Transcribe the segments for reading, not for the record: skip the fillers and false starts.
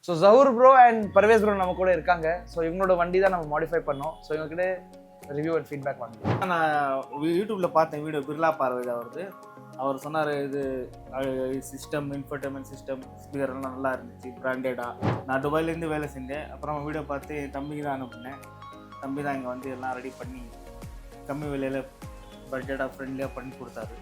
So Zahoor bro and Parvez bro நம்ம கூட இருக்காங்க. ஸோ இவங்களோட வண்டி தான் நம்ம மாடிஃபை பண்ணோம். ஸோ இவங்ககிட்ட ரிவ்யூ அண்ட் ஃபீட்பேக் வாங்க. நான் யூடியூப்ல பார்த்தேன் வீடியோ பிர்லா பார்வை அவருக்கு. அவர் சொன்னார் இது சிஸ்டம் இன்ஃபர்டைன்மெண்ட் சிஸ்டம் ஸ்பீக்கர் எல்லாம் நல்லா இருந்துச்சு பிராண்டடாக. நான் துபாயிலேருந்து வேலை செஞ்சேன். அப்புறம் வீடியோ பார்த்து என் தம்பிக்கு தான் அனுப்புனேன். தம்பி தான் இங்கே வந்து எல்லாம் ரெடி பண்ணி கம்மி விலையில் பட்ஜெட்டாக ஃப்ரெண்ட்லியாக பண்ணி கொடுத்தாரு.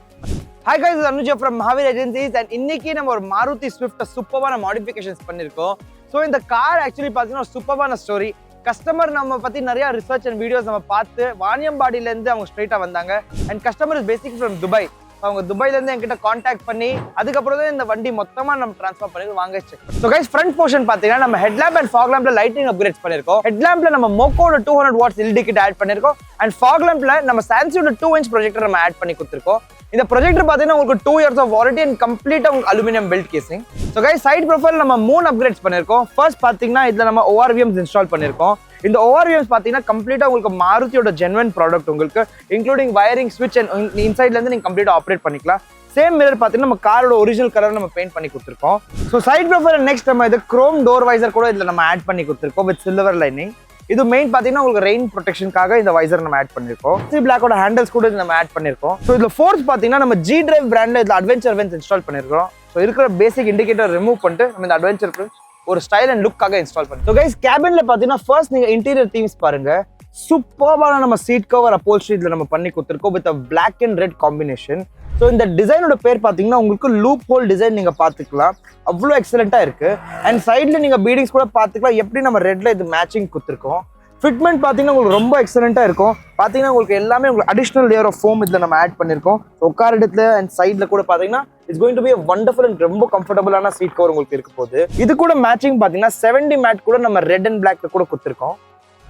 Hi guys, this is Anuja from Mahavir Agencies and இன்னைக்கு நம்ம ஒரு Maruti Swift சூப்பரான மாடிஃபிகேஷன்ஸ் பண்ணிருக்கோம். ஸோ இந்த கார் ஆக்சுவலி பார்த்தீங்கன்னா சூப்பரான ஸ்டோரி. கஸ்டமர் நம்ம பற்றி நிறைய ரிசர்ச் அண்ட் வீடியோஸ் நம்ம பார்த்து வாணியம்பாடியிலேருந்து அவங்க ஸ்ட்ரெயிட்டாக வந்தாங்க. And customer is basic from Dubai. அவங்க துபாயிலேருந்து என்கிட்ட காண்டாக்ட் பண்ணி அதுக்கப்புறம் தான் இந்த வண்டி மொத்தமாக நம்ம ட்ரான்ஸ்ஃபர் பண்ணி வாங்க check. So guys front portion பார்த்தீங்கன்னா நம்ம ஹெட்லாம்ப் அண்ட் ஃபாக் லேம்ப்ல லைட்டிங் அப்கிரேட் பண்ணிருக்கோம். ஹெட்லாம்ப்ல நம்ம மோக்கோட 200 வாட்ஸ் எல்இடி கிட் ஆட் பண்ணிருக்கோம். அண்ட் ஃபாக் லேம்ப்ல நம்ம சாம்சங்கோட 2-inch ப்ரொஜெக்டர் நம்ம ஆட் பண்ணி கொடுத்துருக்கோம். இந்த ப்ரொஜெக்டர் பார்த்தீங்கன்னா உங்களுக்கு 2 years ஆஃப் வாரண்டி அண்ட் கம்ப்ளீட்டாக உங்களுக்கு அலுமினியம் பெல்ட் கேசிங். ஸோ கைஸ் சைட் ப்ரொஃபைல் நம்ம 3 அப்கிரேட்ஸ் பண்ணிருக்கோம். ஃபர்ஸ்ட் பார்த்தீங்கன்னா இதில் நம்ம ORVMs இன்ஸ்டால் பண்ணிருக்கோம். இந்த ORVMs பார்த்தீங்கன்னா கம்ப்ளீட்டாக உங்களுக்கு மாருதியோட ஜென்வன் ப்ராடக்ட் உங்களுக்கு இன்க்ளூடிங் வயரிங் ஸ்விட்ச் அண்ட் இன்சைட்லேருந்து நீங்கள் கம்ப்ளீட்டாக ஆப்ரேட் பண்ணிக்கலாம். சேம் மிரர் பார்த்தீங்கன்னா நம்ம காரோட ஒரிஜினல் கலர் நம்ம பெயிண்ட் பண்ணி கொடுத்துருக்கோம். ஸோ சைட் ப்ரொஃபைல் நெக்ஸ்ட் நம்ம இது குரோம் டோர் வைசர் கூட இதில் நம்ம ஆட் பண்ணி கொடுத்துருக்கோம் வித் சில்வர் லைனிங். இது மெயின் பார்த்தீங்கன்னா உங்களுக்கு ரெயின் ப்ரொடெக்ஷனுக்காக இந்த வைசர் நம்ம ஆட் பண்ணிருக்கோம். பிளாக்கோட ஹேண்டல்ஸ் கூட நம்ம ஆட் பண்ணிருக்கோம். ஸோ இதில் ஃபோர்ஸ் பார்த்தீங்கன்னா நம்ம G டிரைவ் பிராண்ட்ல இதில் அட்வென்ச்சர் வென்ஸ் இன்ஸ்டால் பண்ணிருக்கோம். ஸோ இருக்கிற பேசிக் இண்டிகேட்டர் ரிமூவ் பண்ணிட்டு நம்ம இந்த அட்வென்ச்சர் ஒரு ஸ்டைல் அண்ட் லுக்காக இன்ஸ்டால் பண்ணி. ஸோ கைஸ் கேபின்ல பார்த்தீங்கன்னா ஃபர்ஸ்ட் நீங்கள் இன்டீரியர் தீம்ஸ் பாருங்க. சூப்பரான நம்ம சீட் கவர் upholstery இதில் நம்ம பண்ணி கொடுத்துருக்கோம் with black and red combination. ஸோ இந்த டிசைனோட பேர் பார்த்தீங்கன்னா உங்களுக்கு லூப் ஹோல் டிசைன் நீங்கள் பார்த்துக்கலாம். அவ்வளோ எக்ஸலண்ட்டாக இருக்கு. அண்ட் சைடில் நீங்கள் பீடிங்ஸ் கூட பார்த்துக்கலாம். எப்படி நம்ம ரெட்ல இது மேட்சிங் கொடுத்துருக்கோம். ஃபிட்மெண்ட் பார்த்தீங்கன்னா உங்களுக்கு ரொம்ப எக்ஸலண்ட்டாக இருக்கும். பார்த்தீங்கன்னா உங்களுக்கு எல்லாமே உங்களுக்கு அடிஷனல் லேயர் ஆஃப் ஃபோம் இதில் நம்ம ஆட் பண்ணியிருக்கோம். உட்கார இடத்துல அண்ட் சைடில் கூட பார்த்தீங்கன்னா it's going to be wonderful and ரொம்ப கம்ஃபர்டபுளான சீட் கவர் உங்களுக்கு இருக்க போகுது. இது கூட மேட்சிங் பார்த்தீங்கன்னா 70 மேட் கூட நம்ம ரெட் அண்ட் பிளாக்ல கூட கொடுத்துருக்கோம்.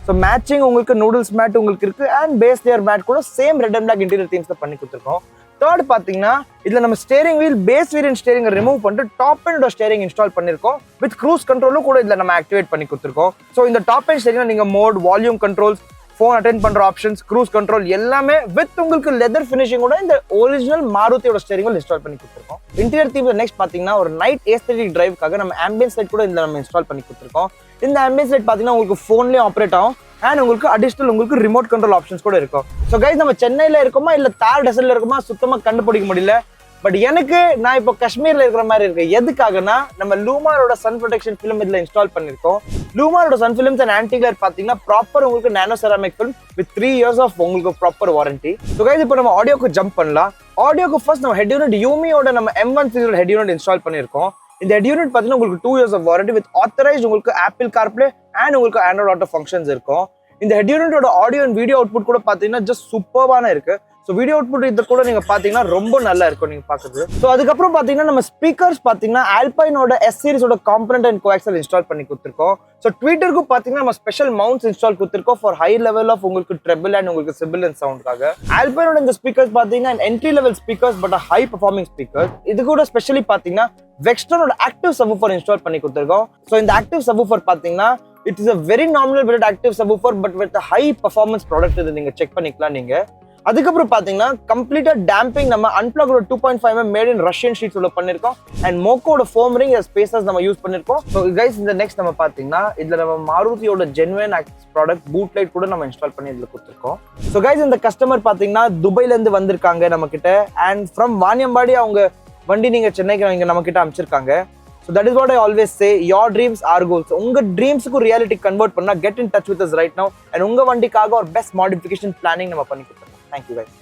ஸோ மேட்சிங் உங்களுக்கு நூடுல்ஸ் மேட் உங்களுக்கு இருக்கு அண்ட் பேஸ் லேயர் மேட் கூட same red and black interior தீம்ஸ்ல பண்ணி கொடுத்துருக்கோம். தேர்ட் பார்த்தீங்கன்னா இதுல நம்ம steering wheel base variant steering remove பண்ணிட்டு டாப் அண்ட் ஸ்டேரிங் இன்ஸ்டால் பண்ணிருக்கோம். வித் க்ரூஸ் கண்ட்ரோலும் கூட இதுல நம்ம ஆக்டிவேட் பண்ணி கொடுத்துருக்கோம். ஸோ இந்த டாப் அண்ட் ஸ்டேரிங்ல நீங்க mode, volume controls, phone attend பண்ற ஆப்ஷன்ஸ், க்ரூஸ் கண்ட்ரோல் எல்லாமே வித் உங்களுக்கு லெதர் ஃபினிஷிங் கூட இந்த ஒரிஜினல் மாருதியோட ஸ்டேரிங் இன்ஸ்டால் பண்ணி கொடுத்துருக்கோம். இன்டீரியர் தீம்ல நெக்ஸ்ட் பார்த்தீங்கன்னா ஒரு நைட் ஏஸ்தெட்டிக் டிரைவ்க்காக நம்ம ஆம்பியன்ஸ் லைட் கூட இதுல நம்ம இன்ஸ்டால் பண்ணி கொடுத்துருக்கோம். இந்த ஆம்பியன்ஸ் லைட் பார்த்தீங்கன்னா உங்களுக்கு ஃபோன்லேயே ஆப்ரேட் ஆகும் அண்ட் உங்களுக்கு அடிஷனல் உங்களுக்கு ரிமோட் கண்ட்ரோல் ஆப்ஷன்ஸ் கூட இருக்கும். ஸோ கைஸ் நம்ம சென்னையில் இருக்கோமா இல்லை தார் டெசர்ட்ல இருக்கோமா சுத்தமாக கண்டுபிடிக்க முடியல. பட் எனக்கு நான் இப்போ காஷ்மீர்ல இருக்கிற மாதிரி இருக்கு. எதுக்காகனா நம்ம லூமாரோட சன் ப்ரொடெக்ஷன் ஃபிலிம் இதில் இன்ஸ்டால் பண்ணிருக்கோம். லூமாரோட sun films and anti glare பார்த்தீங்கன்னா ப்ராப்பர் உங்களுக்கு nano ceramic film with 3 years of உங்களுக்கு ப்ராப்பர் வாரண்டி. ஸோ கைஸ் இப்போ நம்ம ஆடியோக்கு ஜம்ப் பண்ணலாம். ஆடியோக்கு ஃபர்ஸ்ட் நம்ம ஹெட் யூனிட் YUEMII நம்ம M1 series head unit install பண்ணிருக்கோம். இந்த ஹெட் யூனிட் பார்த்தீங்கன்னா உங்களுக்கு 2 years of warranty with authorised உங்களுக்கு ஆப்பிள் கார்ப்ளே அண்ட் உங்களுக்கு ஆண்ட்ராய்ட் ஆட்டோ ஃபங்க்ஷன்ஸ் இருக்கும். இந்த ஹெட் யூனிட்டோட ஆடியோ அண்ட் வீடியோ அவுட்புட் கூட பார்த்தீங்கன்னா ஜஸ்ட் சூப்பரான இருக்கு. ஸோ வீடியோ அவுட்புட் இது கூட நீங்க பாத்தீங்கன்னா ரொம்ப நல்லா இருக்கும் நீங்க பாக்குறது. ஸோ அதுக்கப்புறம் பாத்தீங்கன்னா நம்ம ஸ்பீக்கர்ஸ் பாத்தீங்கன்னா ஆல்பைனோட S சீரிஸோட காம்பனன்ட் அண்ட் கோஆக்சல் இன்ஸ்டால் பண்ணி கொடுத்துருக்கோம். ஸோ ட்விட்டருக்கு பாத்தீங்கன்னா நம்ம ஸ்பெஷல் மவுண்ட்ஸ் இன்ஸ்டால் கொடுத்துருக்கோம் ஃபார் ஹை லெவல் ஆஃப் உங்களுக்கு ட்ரெபிள் அண்ட் உங்களுக்கு சிபிள் அண்ட் சவுண்ட்காக. ஆல்பைனோட இந்த ஸ்பீக்கர்ஸ் பாத்தீங்கன்னா entry level speakers but high performing speakers. இது கூட ஸ்பெஷலி பாத்தீங்கன்னா வெக்ஸ்டனோட ஆக்டிவ் சப்வூஃபர் இன்ஸ்டால் பண்ணி கொடுத்துருக்கோம். ஸோ இந்த ஆக்டிவ் சப்வூஃபர் பாத்தீங்கன்னா it is a very nominal built active subwoofer but with a high performance product இது நீங்க செக் பண்ணிக்கலாம் நீங்க. அதுக்கப்புறம் பாத்தீங்கன்னா கம்ப்ளீட்டா டேம்பிங் நம்ம unplugged 2.5mm made in Russian sheets உள்ள பண்ணிருக்கோம். அண்ட் மோக்கோட ஃபோம் ரிங் ஸ்பேசஸ் நம்ம யூஸ் பண்ணிருக்கோம். ஸோ கைஸ் இந்த நெக்ஸ்ட் நம்ம பாத்தீங்கன்னா இதுல நம்ம மாருதியோட ஜென்வன் ப்ராடக்ட் பூட் லைட் கூட நம்ம இன்ஸ்டால் பண்ணி இதுல கொடுத்துருக்கோம். ஸோ கைஸ் இந்த கஸ்டமர் பாத்தீங்கன்னா துபாயில இருந்து வந்திருக்காங்க நம்ம கிட்ட அண்ட் ஃப்ரம் வாணியம்பாடி அவங்க வண்டி நீங்க சென்னைக்கு இங்க நம்ம கிட்ட அமைச்சிருக்காங்க. So that is what I always say, your dreams are goals. உங்க ட்ரீம்ஸ்க்கு reality convert பண்ணா get in touch with us right now and உங்க வண்டிக்காக ஒரு best modification planning நம்ம பண்ணி கொடுத்துறோம். Thank you guys.